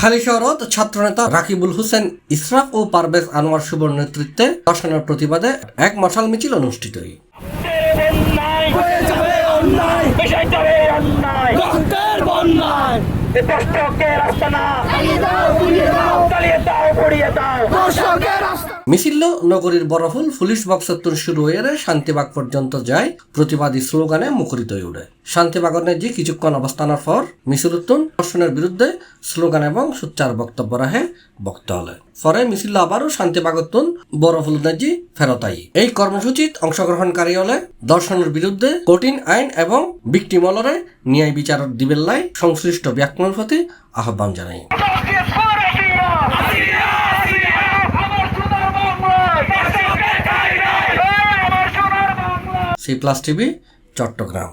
হালিশহরত ছাত্রনেতা রাকিবুল হোসেন ইসরাফ ও পারভেজ আনোয়ার শুভর নেতৃত্বে ধর্ষণের প্রতিবাদে এক মশাল মিছিল অনুষ্ঠিত হয়। মিছিল নগরীর বড়ফুল পুলিশ বক্সত্তর শুরু হয়ে শান্তিবাগ পর্যন্ত যায় প্রতিবাদী স্লোগানে মুখরিত হয়ে ওঠে। শান্তিবাগনের যে কিছুক্ষণ অবস্থানের পর মিছিল উত্তন ধর্ষণের বিরুদ্ধে স্লোগান এবং সোচ্চার বক্তব্য রাখে বক্তা হলে পরে মিছিল আবারও শান্তিবাগতুন বড়ফুল নেজি ফেরতাই। এই কর্মসূচিত অংশগ্রহণকারী হলে ধর্ষণের বিরুদ্ধে কঠিন আইন এবং ভিক্টিমলরে ন্যায় বিচার দিবেল্লাই সংশ্লিষ্ট ব্যক্তির প্রতি আহ্বান জানাই। C+ TV Chittagong.